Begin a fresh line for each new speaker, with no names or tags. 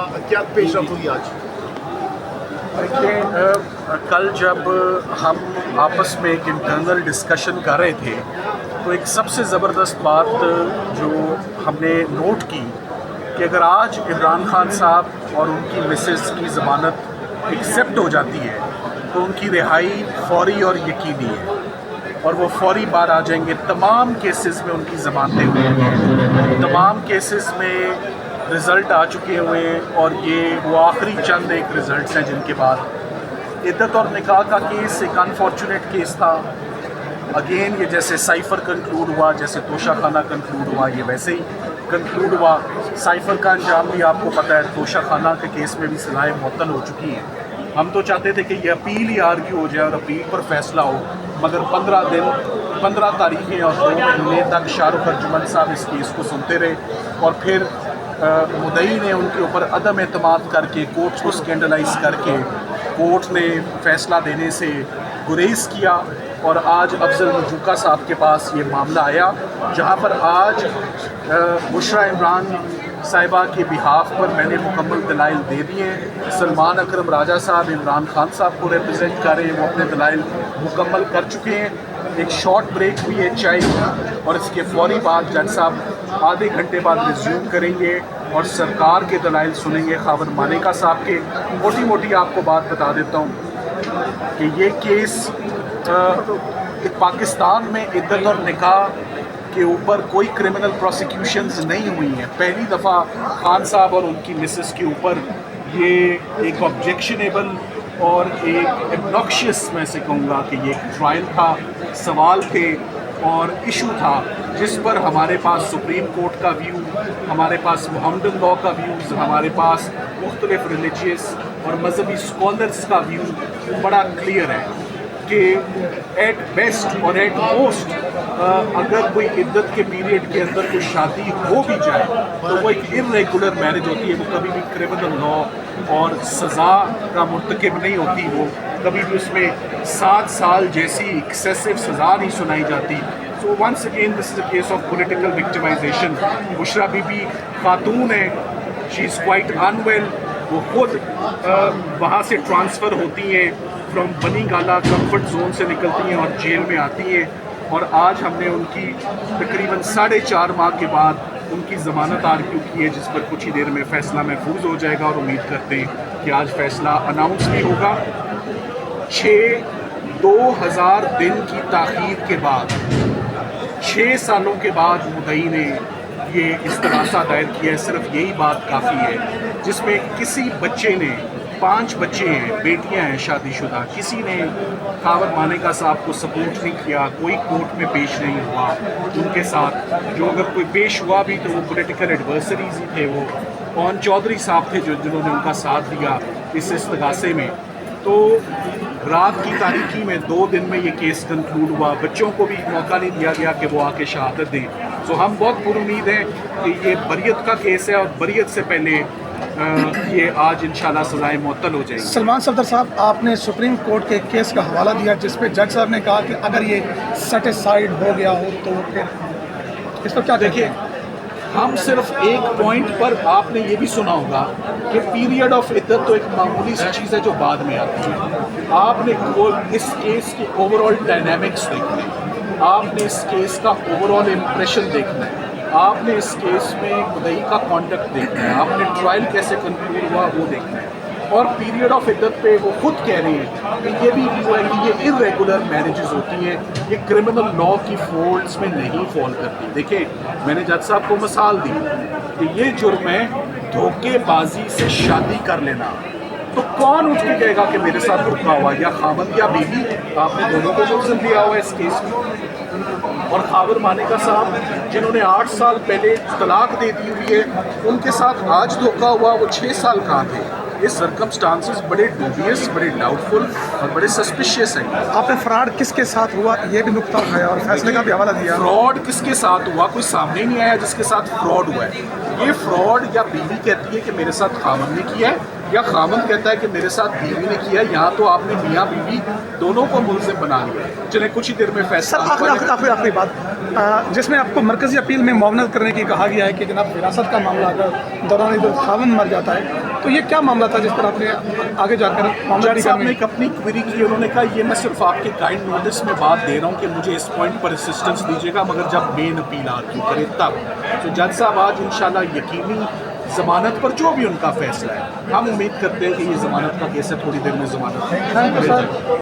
क्या पेश रफ्त हुई आज?
देखिए, कल जब हम आपस में एक इंटरनल डिस्कशन कर रहे थे तो एक सबसे ज़बरदस्त बात जो हमने नोट की कि अगर आज इमरान खान साहब और उनकी मिसेस की ज़मानत एक्सेप्ट हो जाती है तो उनकी रिहाई फौरी और यकीनी है और वो फौरी बाहर आ जाएंगे। तमाम केसेस में उनकी ज़मानतें हुई हैं, तमाम केसेस में रिज़ल्ट आ चुके हुए हैं और ये वो आखिरी चंद एक रिज़ल्ट्स हैं जिनके बाद इद्दत और निकाह का केस एक अनफॉर्चुनेट केस था। अगेन ये जैसे साइफ़र कंक्लूड हुआ, जैसे तोशाखाना कंक्लूड हुआ, ये वैसे ही कंक्लूड हुआ। साइफ़र का अंजाम भी आपको पता है, तोशाखाना के केस में भी सज़ाएं मुअत्तल हो चुकी हैं। हम तो चाहते थे कि ये अपील ही आर्ग्यू हो जाए और अपील पर फैसला हो, मगर 15 तारीखें और 2 महीने तक शाहरुख अर्जुमन साहब इस केस को सुनते रहे और फिर मुद्दई ने उनके ऊपर अदम एतमाद करके कोर्ट को स्कैंडलाइज करके कोर्ट ने फैसला देने से गुरेज किया और आज अफजल मजूका साहब के पास ये मामला आया, जहाँ पर आज बुशरा इमरान साहिबा के बिहाफ पर मैंने मुकम्मल दलाइल दे दिए हैं। सलमान अकरम राजा साहब इमरान खान साहब को रिप्रेजेंट कर रहे हैं, वो अपने दलाइल मुकम्मल कर चुके हैं। एक शॉर्ट ब्रेक हुई है चाय की और इसके फौरी बाद जज साहब आधे घंटे बाद रिज्यूम करेंगे और सरकार के दलाइल सुनेंगे खावर मानेका साहब के। मोटी मोटी आपको बात बता देता हूँ कि ये केस पाकिस्तान में इद्दत और निकाह के ऊपर कोई क्रिमिनल प्रोसिक्यूशंस नहीं हुई हैं। पहली दफ़ा खान साहब और उनकी मिसेस के ऊपर ये एक ऑब्जेक्शनेबल और एक एब्नॉक्शियस, मैं से कहूँगा कि ये एक ट्रायल था, सवाल थे और इशू था जिस पर हमारे पास सुप्रीम कोर्ट का व्यू, हमारे पास मोहम्मदन लॉ का व्यूज़, हमारे पास मुख्तलिफ रिलीजियस और मजहबी स्कॉलर्स का व्यू बड़ा क्लियर है कि एट बेस्ट और एट मोस्ट अगर कोई इद्दत के पीरियड के अंदर कोई शादी हो भी जाए तो वो एक इर्रेगुलर मैरिज होती है, वो कभी भी क्रिमिनल लॉ और सज़ा का मुर्तकिब नहीं होती, वो कभी भी उसमें 7 साल जैसी एक्सेसिव सज़ा नहीं सुनाई जाती। So once again this is a case of political victimisation. Bushra Bibi खातून है, शी इज़ क्वाइट अनवेल, वो खुद वहाँ से ट्रांसफ़र होती हैं, फ्रॉम बनी गाला कंफर्ट जोन से निकलती हैं और जेल में आती हैं और आज हमने उनकी तकरीबन 4.5 माह के बाद उनकी ज़मानत आर्ग्यू की है, जिस पर कुछ ही देर में फ़ैसला महफूज हो जाएगा और उम्मीद करते हैं कि आज फ़ैसला अनाउंस भी होगा। 2000 दिन की ताख़ीर के बाद 6 सालों के बाद मुद्दई ने ये इस्तग़ासा दायर किया है। सिर्फ यही बात काफ़ी है जिसमें किसी बच्चे ने, 5 बच्चे हैं, बेटियां हैं शादीशुदा, किसी ने खावर मानेका साहब को सपोर्ट नहीं किया, कोई कोर्ट में पेश नहीं हुआ उनके साथ। जो अगर कोई पेश हुआ भी तो वो पॉलिटिकल एडवर्सरीज ही थे, वो पवन चौधरी साहब थे जिन्होंने उनका साथ दिया इस इस्तग़ासे में। तो रात की तारीकी में 2 दिन में ये केस कंक्लूड हुआ, बच्चों को भी मौका नहीं दिया गया कि वो आके शहादत दें। तो हम बहुत पुरुमीद हैं कि ये बरियत का केस है और बरियत से पहले ये आज इंशाल्लाह सज़ाएं मुअत्तल हो जाएगी।
सलमान सफदर साहब, आपने सुप्रीम कोर्ट के केस का हवाला दिया जिस पे जज साहब ने कहा कि अगर ये सेटिस्फाइड हो गया हो तो फिर इस पर क्या
देखिए, हम सिर्फ एक पॉइंट पर, आपने ये भी सुना होगा कि पीरियड ऑफ इद्दत तो एक मामूली सी चीज़ है जो बाद में आती है। आपने इस केस के ओवरऑल डायनामिक्स देखने हैं, आपने इस केस का ओवरऑल इम्प्रेशन देखना है, आपने इस केस में मुद्दई का कॉन्डक्ट देखना है, आपने ट्रायल कैसे कंक्लूड हुआ वो देखना है। और पीरियड ऑफ इद्दत पे वो खुद कह रहे हैं कि ये भी व्यू है कि ये इर्रेगुलर मैरिजेस होती हैं, ये क्रिमिनल लॉ की फोल्ड्स में नहीं फॉल करती। देखिए, मैंने जज साहब को मिसाल दी कि ये जुर्म है धोखेबाजी से शादी कर लेना, तो कौन उठ के कहेगा कि मेरे साथ धोखा हुआ, या खामद या बीवी, आपने दोनों को मुलज़िम लिया हुआ है इस केस में। और खावर मानेका साहब जिन्होंने 8 साल पहले तलाक दे दी हुई है, उनके साथ आज धोखा हुआ, वो 6 साल कहाँ थे। ये सर्कमस्टांसेस बड़े डूबियस, बड़े डाउटफुल और बड़े सस्पिशियस हैं।
आपने फ्रॉड किसके साथ हुआ ये भी नुक्ता उठाया और फैसले का भी हवाला दिया।
फ्रॉड किसके साथ हुआ, कोई सामने नहीं आया जिसके साथ फ्रॉड हुआ है। ये फ्रॉड या बीवी कहती है कि मेरे साथ खामन ने किया है, या खामन कहता है कि मेरे साथ बीवी ने किया है। यहाँ तो आपने मियाँ बीवी दोनों को मुलज़िम बना लिया। चले कुछ ही देर में फैसला।
आखिरी बात, जिसमें आपको मरकज़ी अपील में मुआवनत करने की कहा गया है कि जनाब विरासत का मामला अगर दौरान खामन मर जाता है تو یہ کیا معاملہ تھا جس پر آپ نے آگے جا کر معاملہ
جج صاحب نے ایک اپنی کوئری کی، انہوں نے کہا یہ میں صرف آپ کے کائنڈ نوٹس میں بات دے رہا ہوں کہ مجھے اس پوائنٹ پر اسسٹنس دیجیے گا، مگر جب مین اپیل آتی کرے تب. تو جج صاحب آج انشاءاللہ یقینی ضمانت پر جو بھی ان کا فیصلہ ہے، ہم امید کرتے ہیں کہ یہ ضمانت کا کیس ہے، تھوڑی دیر میں ضمانت
تھینک یو سر.